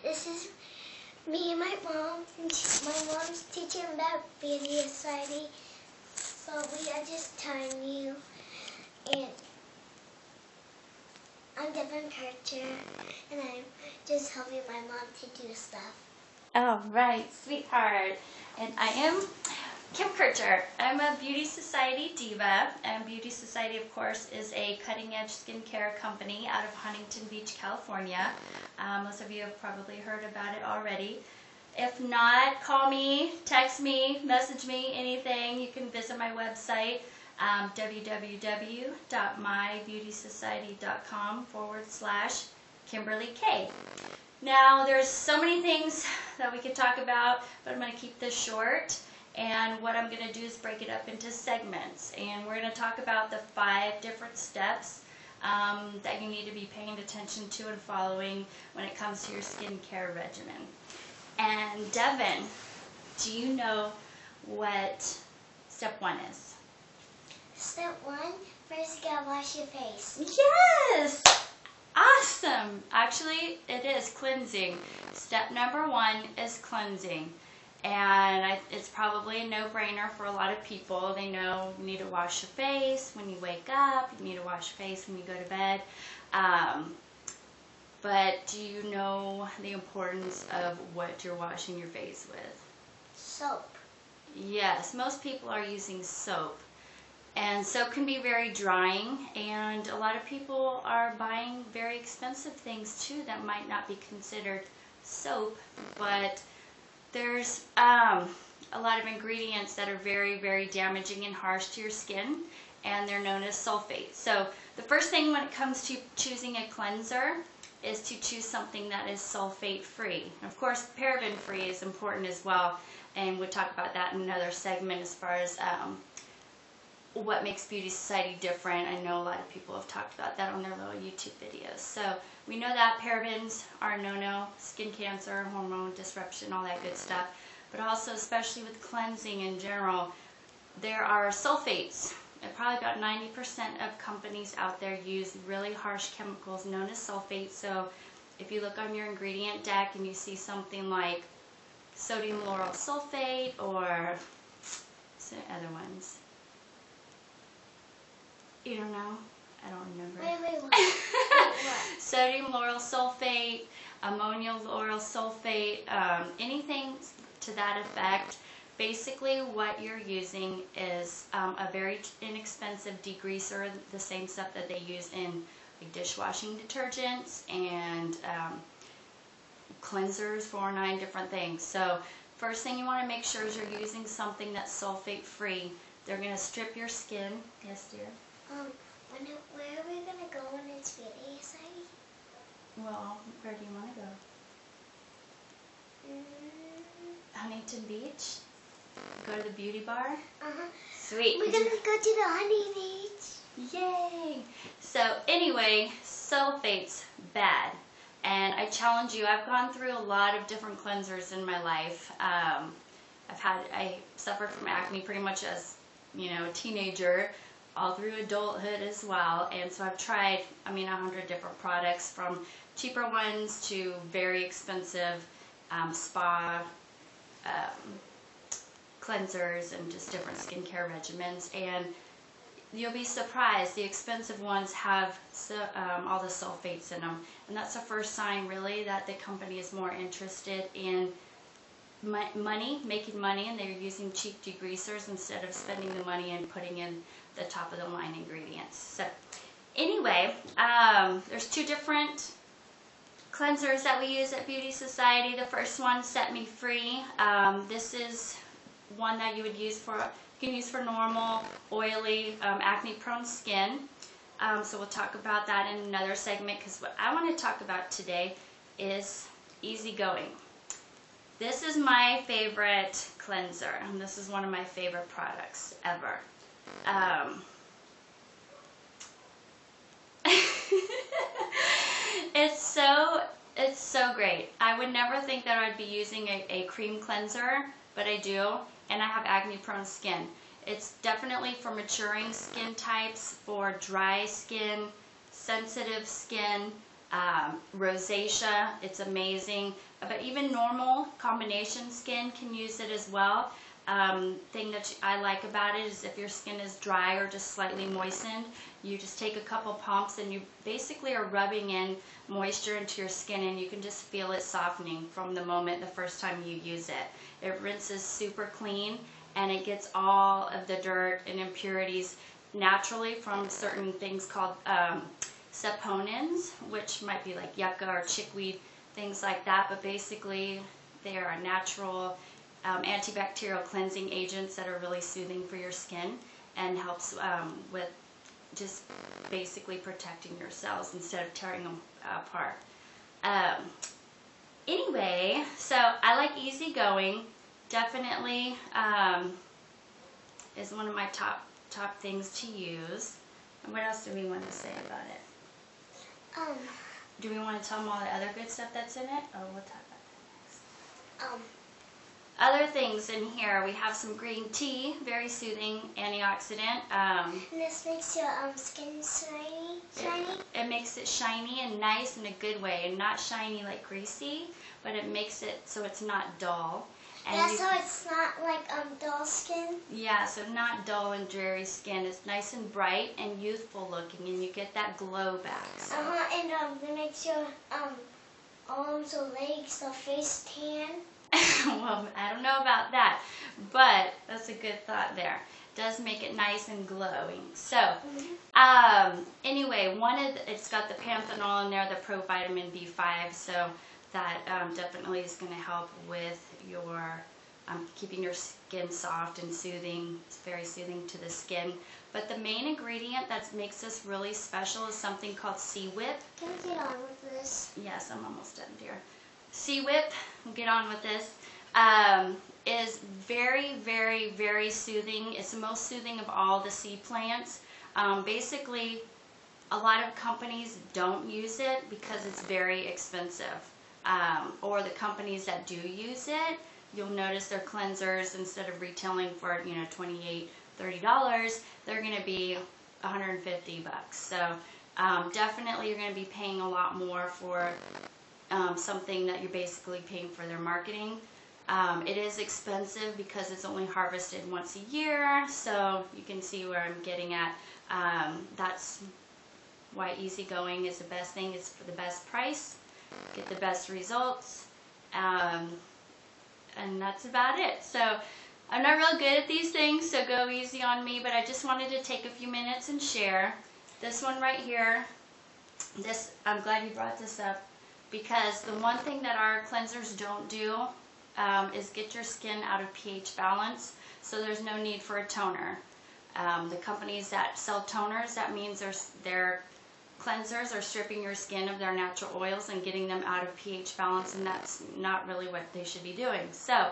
This is me and my mom. My mom's teaching about Beauty Society. So we are just telling you. And I'm Diva and I'm just helping my mom to do stuff. All right, sweetheart. And I am Kim Kircher. I'm a Beauty Society diva, and Beauty Society, of course, is a cutting-edge skincare company out of Huntington Beach, California. Most of you have probably heard about it already. If not, call me, text me, message me, anything. You can visit my website, www.mybeautysociety.com/Kimberly K. Now, there's so many things that we could talk about, but I'm going to keep this short. And what I'm going to do is break it up into segments. And we're going to talk about the 5 different steps that you need to be paying attention to and following when it comes to your skincare regimen. And Devin, do you know what step 1 is? Step 1, first you gotta wash your face. Yes! Awesome! Actually, it is cleansing. Step number 1 is cleansing. And it's probably a no-brainer for a lot of people. They know you need to wash your face when you wake up. You need to wash your face when you go to bed. But do you know the importance of what you're washing your face with? Soap. Yes, most people are using soap. And soap can be very drying, and a lot of people are buying very expensive things too that might not be considered soap, but there's a lot of ingredients that are very, very damaging and harsh to your skin, and they're known as sulfates. So the first thing when it comes to choosing a cleanser is to choose something that is sulfate-free. Of course, paraben-free is important as well, and we'll talk about that in another segment as far as what makes Beauty Society different. I know a lot of people have talked about that on their little YouTube videos. So we know that parabens are a no-no, skin cancer, hormone disruption, all that good stuff. But also, especially with cleansing in general, there are sulfates. And probably about 90% of companies out there use really harsh chemicals known as sulfates. So if you look on your ingredient deck and you see something like sodium lauryl sulfate or some other ones. You don't know? I don't remember. Wait, what? Sodium lauryl sulfate, ammonium lauryl sulfate, anything to that effect. Basically, what you're using is a very inexpensive degreaser, the same stuff that they use in like dishwashing detergents and cleansers for 9 different things. So first thing you want to make sure is you're using something that's sulfate-free. They're going to strip your skin. Yes, dear? Where are we going to go when it's Beauty Society? Well, where do you want to go? Huntington Beach? Go to the beauty bar? Uh-huh. Sweet. We're going to go to the Honey Beach. Yay! So anyway, sulfate's bad. And I challenge you, I've gone through a lot of different cleansers in my life. I suffered from acne pretty much as, a teenager, all through adulthood as well. And so I've tried, 100 different products, from cheaper ones to very expensive spa cleansers and just different skincare regimens. And you'll be surprised, the expensive ones have all the sulfates in them. And that's the first sign, really, that the company is more interested in making money, and they're using cheap degreasers instead of spending the money and putting in the top of the line ingredients. So anyway, there's 2 different cleansers that we use at Beauty Society. The first one, Set Me Free. This is one that you can use for normal, oily, acne-prone skin. So we'll talk about that in another segment, because what I want to talk about today is easygoing. This is my favorite cleanser, and this is one of my favorite products ever. It's so great. I would never think that I'd be using a cream cleanser, but I do, and I have acne-prone skin. It's definitely for maturing skin types, for dry skin, sensitive skin, rosacea, it's amazing. But even normal combination skin can use it as well. Thing that I like about it is if your skin is dry or just slightly moistened, you just take a couple pumps and you basically are rubbing in moisture into your skin, and you can just feel it softening from the first time you use it. It rinses super clean, and it gets all of the dirt and impurities naturally from certain things called saponins, which might be like yucca or chickweed, things like that. But basically they are natural antibacterial cleansing agents that are really soothing for your skin and helps with just basically protecting your cells instead of tearing them apart. Anyway, so I like easygoing. Definitely is one of my top things to use. And what else do we want to say about it? Do we want to tell them all the other good stuff that's in it? Oh, we'll talk about that next. Other things in here, we have some green tea, very soothing antioxidant. And this makes your skin shiny? It makes it shiny and nice in a good way, and not shiny like greasy, but it makes it so it's not dull. And yeah, so it's not like dull skin? Yeah, so not dull and dreary skin. It's nice and bright and youthful looking, and you get that glow back. So. And it makes your arms or legs or face tan? Well, I don't know about that, but that's a good thought there. It does make it nice and glowing. So, anyway, it's got the panthenol in there, the provitamin B5, so that definitely is going to help with your keeping your skin soft and soothing. It's very soothing to the skin. But the main ingredient that makes this really special is something called Sea Whip. Can we get on with this? Yes, I'm almost done, dear. Sea Whip, we'll get on with this, is very, very, very soothing. It's the most soothing of all the sea plants. Basically, a lot of companies don't use it because it's very expensive. Or the companies that do use it, you'll notice their cleansers, instead of retailing for $28, $30, they're going to be $150. So definitely you're going to be paying a lot more for something that you're basically paying for their marketing. It is expensive because it's only harvested once a year, so you can see where I'm getting at. That's why easygoing is the best thing. It's for the best price, get the best results, and that's about it. So I'm not real good at these things, so go easy on me, but I just wanted to take a few minutes and share. This one right here, I'm glad you brought this up, because the one thing that our cleansers don't do is get your skin out of pH balance, so there's no need for a toner. The companies that sell toners, that means their cleansers are stripping your skin of their natural oils and getting them out of pH balance, and that's not really what they should be doing. So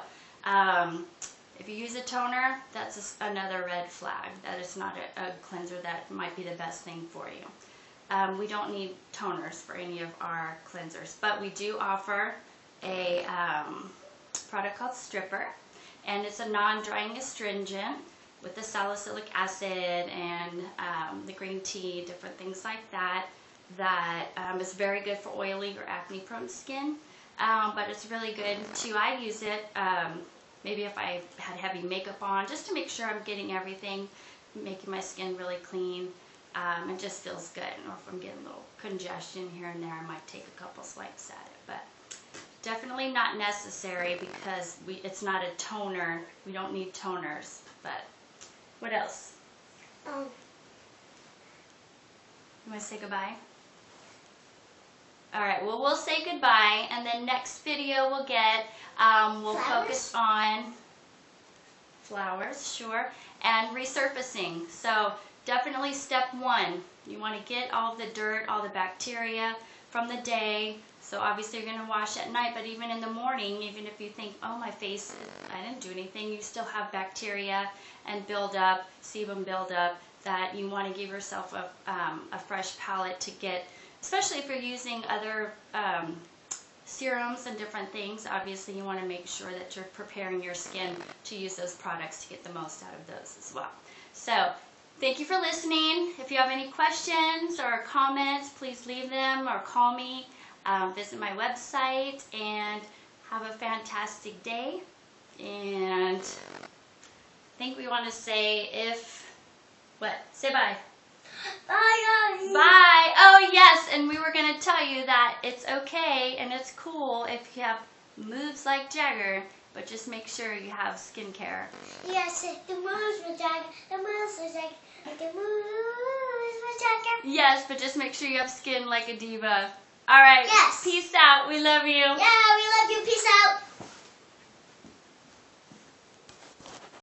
if you use a toner, that's another red flag. That is not a cleanser that might be the best thing for you. We don't need toners for any of our cleansers, but we do offer a product called Stripper, and it's a non-drying astringent with the salicylic acid and the green tea, different things like that, is very good for oily or acne-prone skin, but it's really good too. I use it maybe if I had heavy makeup on, just to make sure I'm getting everything, making my skin really clean. It just feels good. Or if I'm getting a little congestion here and there, I might take a couple swipes at it, but definitely not necessary because it's not a toner. We don't need toners. But what else? You want to say goodbye? All right, well, we'll say goodbye, and then next video we'll get, we'll focus on flowers, sure, and resurfacing. So definitely step one, you want to get all the dirt, all the bacteria from the day. So obviously you're going to wash at night, but even in the morning, even if you think, oh, my face, I didn't do anything, you still have bacteria and buildup, sebum buildup, that you want to give yourself a fresh palette to get, especially if you're using other serums and different things. Obviously you want to make sure that you're preparing your skin to use those products to get the most out of those as well. So Thank you for listening. If you have any questions or comments, please leave them or call me. Visit my website and have a fantastic day. And I think we want to say say bye. Bye, guys. Bye. Oh, yes, and we were going to tell you that it's okay and it's cool if you have moves like Jagger, but just make sure you have skincare. Yes, the moves were Jagger. The moves were Jagger. The moves were Jagger. Yes, but just make sure you have skin like a diva. All right. Yes. Peace out. We love you. Yeah, we love you. Peace out.